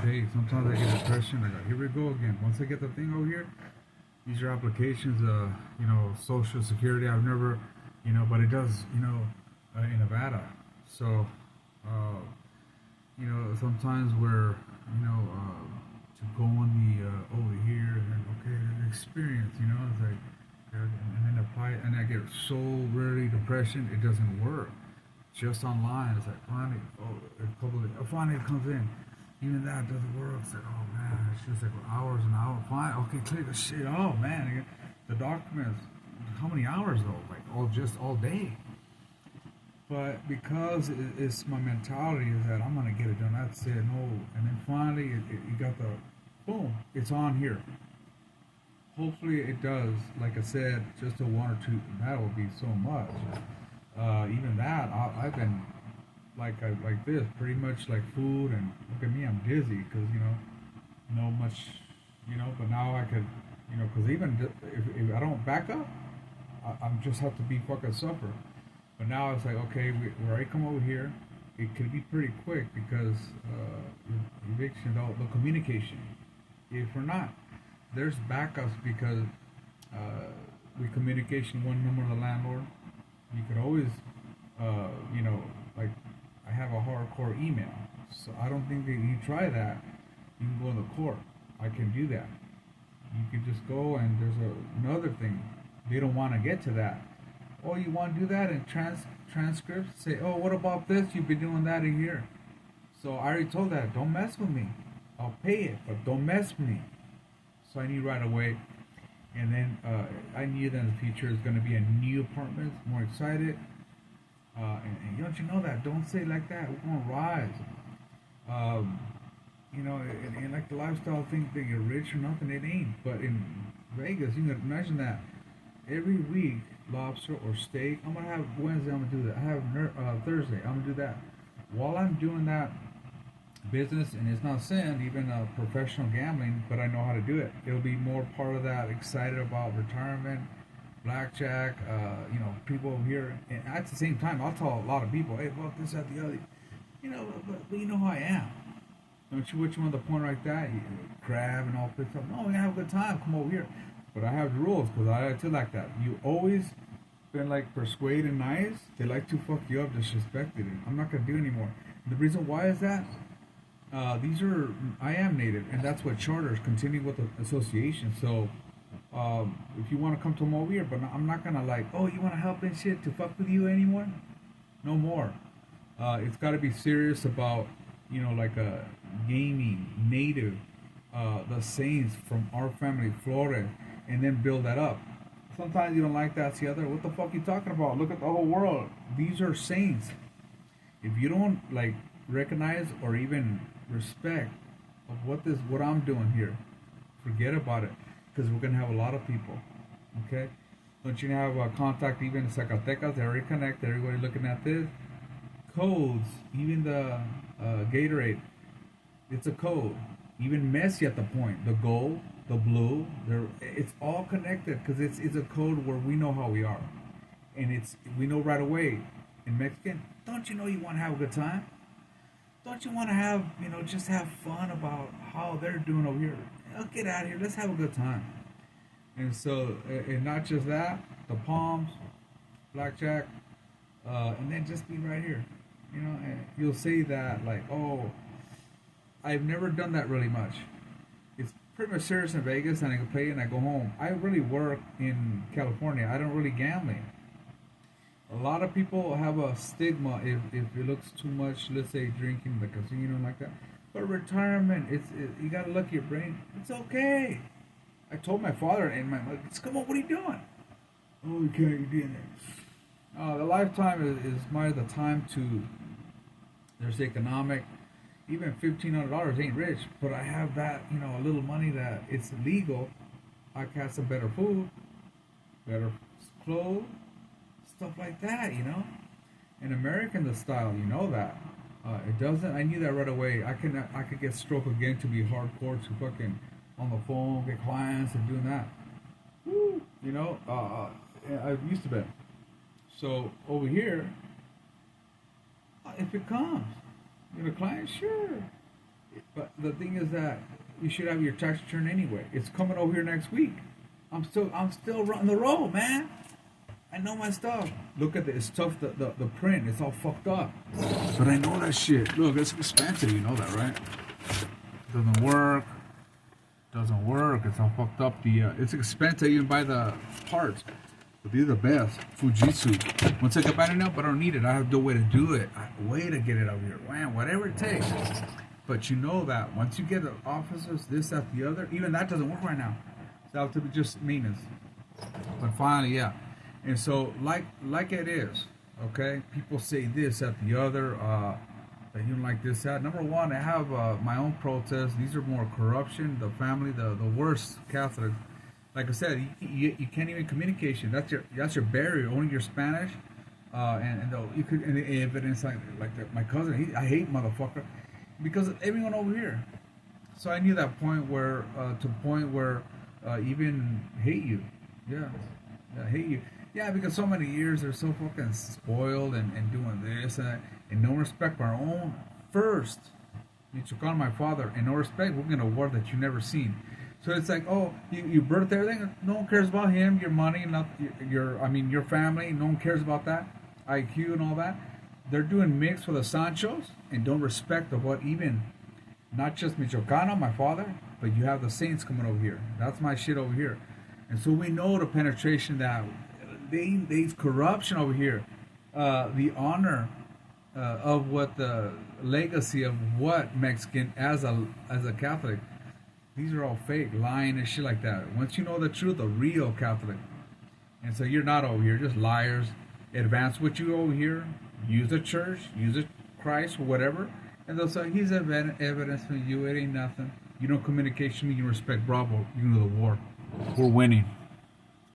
hey, sometimes I get depression. I go, here we go again. Once I get the thing over here, these are applications, Social Security. I've never, but it does, in Nevada. So, uh, sometimes where, to go on the over here and then okay, experience, it's like, and then apply it, and I get so rarely depression, it doesn't work. Just online, it's like finally, a couple of, finally it comes in. Even that doesn't work. It's like, oh man, it's just like hours and hours. Fine, okay, clear the shit. Oh man, the documents. How many hours though? Like all day. But because it's my mentality is that I'm gonna get it done. That's it. No, and then finally you got the boom. It's on here. Hopefully it does. Like I said, just a one or two. That would be so much. Even that, I've been like this, pretty much like food. And look at me, I'm dizzy because no much, But now I could, because even if I don't back up, I'm just have to be fucking suffer. But now it's like, okay, where I come over here, it could be pretty quick because eviction, the communication. If we're not, there's backups because we communication one number to the landlord. You could always, like I have a hardcore email, so I don't think that you try that. You can go to the court. I can do that. You can just go and there's another thing. They don't want to get to that. Oh, you want to do that in transcripts? Say, oh, what about this? You've been doing that in here. So I already told that. Don't mess with me. I'll pay it, but don't mess with me. So I knew right away. And then I knew that in the future is going to be a new apartment. More excited. And don't you know that? Don't say it like that. We're going to rise. Um, and like the lifestyle thing that you're rich or nothing, it ain't. But in Vegas, you can imagine that every week, lobster or steak. I'm gonna have Wednesday. I'm gonna do that. I have Thursday. I'm gonna do that. While I'm doing that business, and it's not sin, even professional gambling, but I know how to do it. It'll be more part of that. Excited about retirement, blackjack. People over here. And at the same time, I'll tell a lot of people, hey, look, this, that, the other. But you know how I am. Don't you wish you want the point like that? You grab and all this stuff. No, we have a good time. Come over here. But I have rules because I too like that. You always been like persuade and nice. They like to fuck you up, disrespect it. I'm not gonna do anymore. The reason why is that I am native, and that's what charters continue with the association. So if you want to come to them over here, but I'm not gonna like, oh, you want to help and shit to fuck with you anymore? No more. It's got to be serious about like a gaming native, the Saints from our family, Florida, and then build that up. Sometimes you don't like that. See, other, what the fuck you talking about? Look at the whole world. These are saints. If you don't like recognize or even respect of what I'm doing here, forget about it, because we're gonna have a lot of people. Okay, don't you have contact even in Zacatecas? They already connect. Everybody looking at this codes. Even the Gatorade, it's a code. Even Messi at the point, the gold, the blue, it's all connected because it's a code where we know how we are, and we know right away. In Mexican, don't you know you want to have a good time? Don't you want to have just have fun about how they're doing over here? Get out of here. Let's have a good time. And so, and not just that, the palms, blackjack, and then just be right here. And you'll say that like, oh, I've never done that really much. It's pretty much serious in Vegas, and I can play and I go home. I really work in California. I don't really gamble. A lot of people have a stigma if it looks too much, let's say drinking the casino like that. But retirement, you gotta look at your brain. It's okay. I told my father and my mother, come on, what are you doing? Oh, you can't, you're doing it. The lifetime is my the time to. There's economic. Even $1,500 ain't rich, but I have that a little money that it's legal. I can have some better food, better clothes, stuff like that. In American the style, that. It doesn't. I knew that right away. I could get stroke again to be hardcore to fucking on the phone, get clients and doing that. Woo, I used to be. So over here, if it comes, client, sure. But the thing is that you should have your tax return anyway. It's coming over here next week. I'm still running the road, man. I know my stuff. Look at it's tough. The print, it's all fucked up. But I know that shit. Look, it's expensive. You know that, right? Doesn't work. Doesn't work. It's all fucked up. It's expensive to even buy the parts. But these are the best. Fujitsu. Once I get better now, but I don't need it. I have no way to do it. I have a way to get it out here. Man, whatever it takes. But you know that once you get the officers, this, that, the other, even that doesn't work right now. So I have to be just maintenance. But finally, yeah. And so, like it is, okay? People say this, that, the other, that you don't like this, that. Number one, I have my own protests. These are more corruption, the family, the worst Catholic. Like I said, you can't even communication. That's your barrier. Only your Spanish, you could and the evidence my cousin. I hate motherfucker because of everyone over here. So I knew that point where to point where even hate you. Yeah, hate you. Yeah, because so many years they're so fucking spoiled and doing this and no respect for our own first. Michoacan, my father, and no respect. We're gonna war that you never seen. So it's like, oh, you birthed everything. No one cares about him, your money, not your family. No one cares about that, IQ and all that. They're doing mix for the Sanchos and don't respect of what even, not just Michoacano, my father, but you have the Saints coming over here. That's my shit over here. And so we know the penetration that there's corruption over here. The honor of what the legacy of what Mexican as a Catholic. These are all fake, lying and shit like that. Once you know the truth, a real Catholic. And so you're not over here, just liars. Advance what you over here. Use the church, use the Christ, or whatever. And they'll say, he's evidence for you. It ain't nothing. You know communication, you respect Bravo. You know the war. We're winning.